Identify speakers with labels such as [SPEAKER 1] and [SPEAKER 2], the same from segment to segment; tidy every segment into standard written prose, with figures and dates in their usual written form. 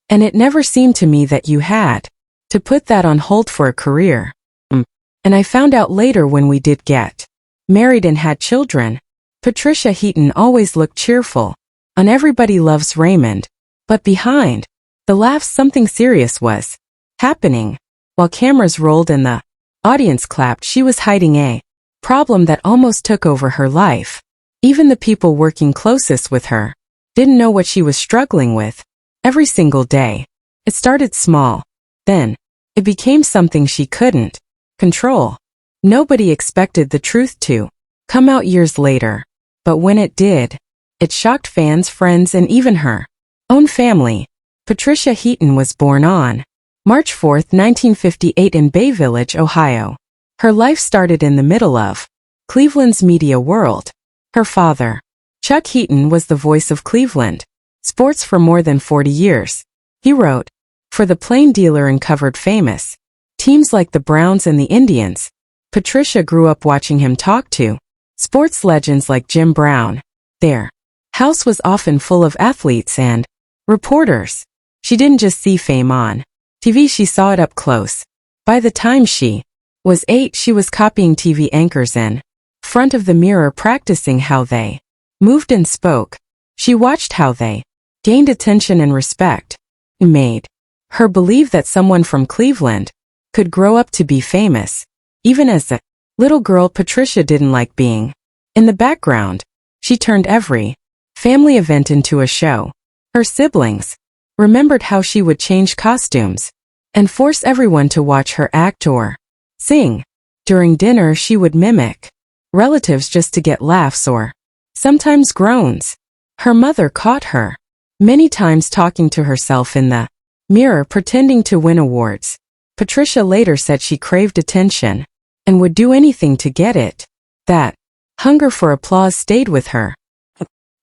[SPEAKER 1] And it never seemed to me that you had to put that on hold for a career. And I found out later when we did get married and had children. Patricia Heaton always looked cheerful on Everybody Loves Raymond, but behind the laughs something serious was happening. While cameras rolled and the audience clapped, she was hiding a problem that almost took over her life. Even the people working closest with her didn't know what she was struggling with every single day. It started small. Then it became something she couldn't control. Nobody expected the truth to come out years later. But when it did, it shocked fans, friends, and even her own family. Patricia Heaton was born on March 4, 1958 in Bay Village, Ohio. Her life started in the middle of Cleveland's media world. Her father, Chuck Heaton, was the voice of Cleveland sports for more than 40 years. He wrote for the Plain Dealer and covered famous teams like the Browns and the Indians. Patricia grew up watching him talk to sports legends like Jim Brown. Their house was often full of athletes and reporters. She didn't just see fame on TV, she saw it up close. By the time she was 8, she was copying TV anchors in front of the mirror, practicing how they moved and spoke. She watched how they gained attention and respect. It made her believe that someone from Cleveland could grow up to be famous. Even as a little girl, Patricia didn't like being in the background. She turned every family event into a show. Her siblings remembered how she would change costumes and force everyone to watch her act or sing. During dinner, she would mimic relatives just to get laughs or sometimes groans. Her mother caught her many times talking to herself in the mirror, pretending to win awards. Patricia later said she craved attention and would do anything to get it. That hunger for applause stayed with her,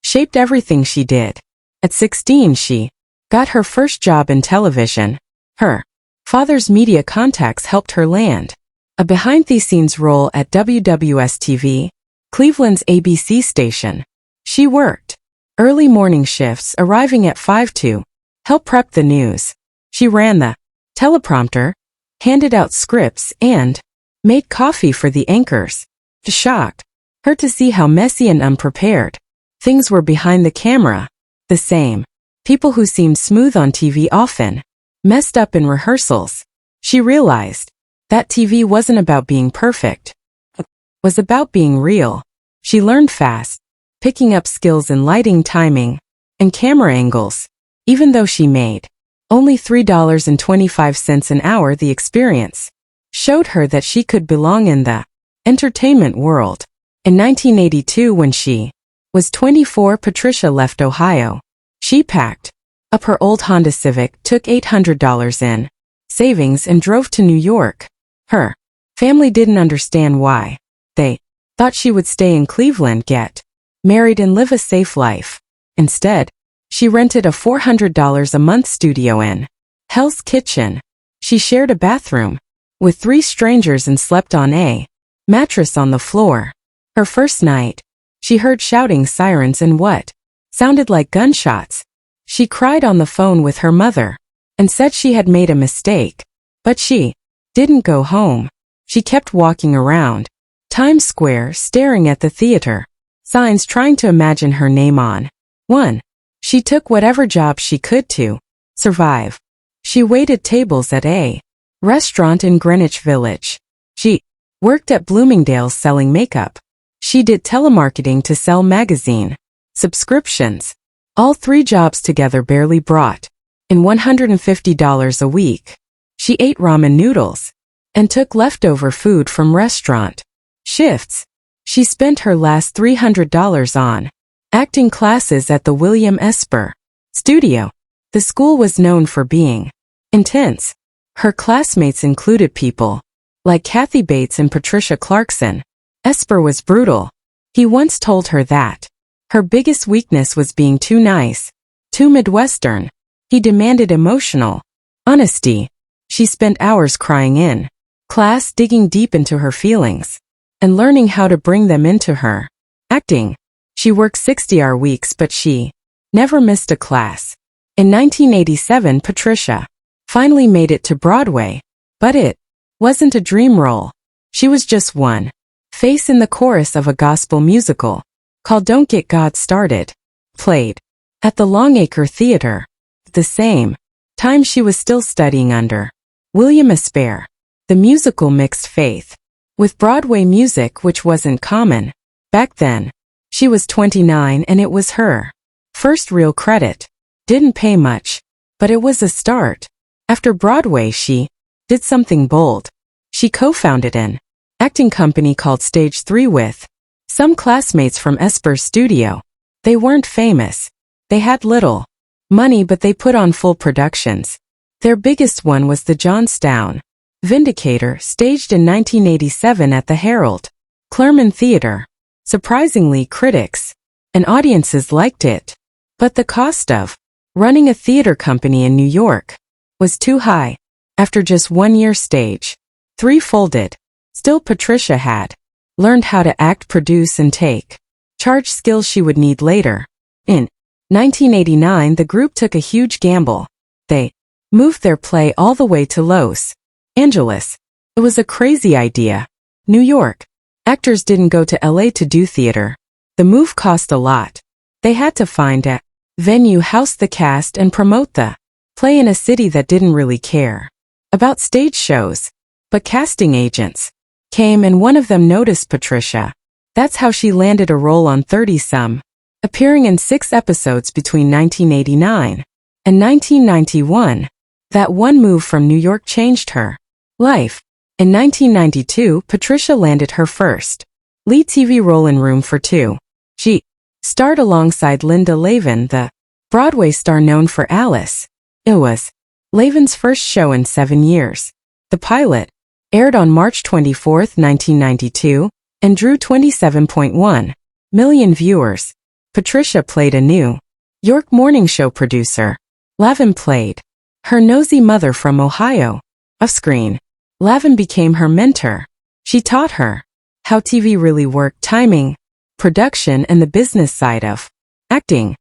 [SPEAKER 1] shaped everything she did. At 16, she got her first job in television. Her father's media contacts helped her land a behind-the-scenes role at WWS-TV, Cleveland's ABC station. She worked early morning shifts, arriving at 5 to help prep the news. She ran the teleprompter, handed out scripts, and made coffee for the anchors. It shocked her to see how messy and unprepared things were behind the camera. The same people who seemed smooth on TV often messed up in rehearsals. She realized that TV wasn't about being perfect. It was about being real. She learned fast, picking up skills in lighting, timing, and camera angles. Even though she made only $3.25 an hour, the experience showed her that she could belong in the entertainment world. In 1982, when she was 24, Patricia left Ohio. She packed up her old Honda Civic, took $800 in savings, and drove to New York. Her family didn't understand why. They thought she would stay in Cleveland, get married, and live a safe life. Instead, she rented a $400 a month studio in Hell's Kitchen. She shared a bathroom with 3 strangers and slept on a mattress on the floor. Her first night, she heard shouting, sirens, and what sounded like gunshots. She cried on the phone with her mother and said she had made a mistake. But she didn't go home. She kept walking around Times Square, staring at the theater signs, trying to imagine her name on one. She took whatever job she could to survive. She waited tables at a restaurant in Greenwich Village. She worked at Bloomingdale's selling makeup. She did telemarketing to sell magazine subscriptions. All 3 jobs together barely brought in $150 a week. She ate ramen noodles and took leftover food from restaurant shifts. She spent her last $300 on acting classes at the William Esper Studio. The school was known for being intense. Her classmates included people like Kathy Bates and Patricia Clarkson. Esper was brutal. He once told her that her biggest weakness was being too nice, too Midwestern. He demanded emotional honesty. She spent hours crying in class, digging deep into her feelings and learning how to bring them into her acting. She worked 60-hour weeks, but she never missed a class. In 1987, Patricia finally made it to Broadway, but it wasn't a dream role. She was just one face in the chorus of a gospel musical called Don't Get God Started, played at the Longacre Theater. The same time she was still studying under William Asper. The musical mixed faith with Broadway music, which wasn't common back then. She was 29 and it was her first real credit. Didn't pay much, but it was a start. After Broadway, she did something bold. She co-founded an acting company called Stage 3 with some classmates from Esper's studio. They weren't famous. They had little money, but they put on full productions. Their biggest one was the Johnstown Vindicator, staged in 1987 at the Harold Clurman Theater. Surprisingly, critics and audiences liked it. But the cost of running a theater company in New York was too high. After just 1 year, Stage 3 folded. Still, Patricia had learned how to act, produce, and take charge, skills she would need later. In 1989, the group took a huge gamble. They moved their play all the way to Los Angeles. It was a crazy idea. New York actors didn't go to LA to do theater. The move cost a lot. They had to find a venue, house the cast, and promote the play in a city that didn't really care about stage shows. But casting agents came, and one of them noticed Patricia. That's how she landed a role on 30-some, appearing in 6 episodes between 1989 and 1991. That one move from New York changed her life. In 1992, Patricia landed her first lead TV role in Room for Two. She starred alongside Linda Lavin, the Broadway star known for Alice. It was Lavin's first show in 7 years. The pilot aired on March 24, 1992, and drew 27.1 million viewers. Patricia played a New York morning show producer. Lavin played her nosy mother from Ohio. Off-screen, Lavin became her mentor. She taught her how TV really worked, timing, production, and the business side of acting.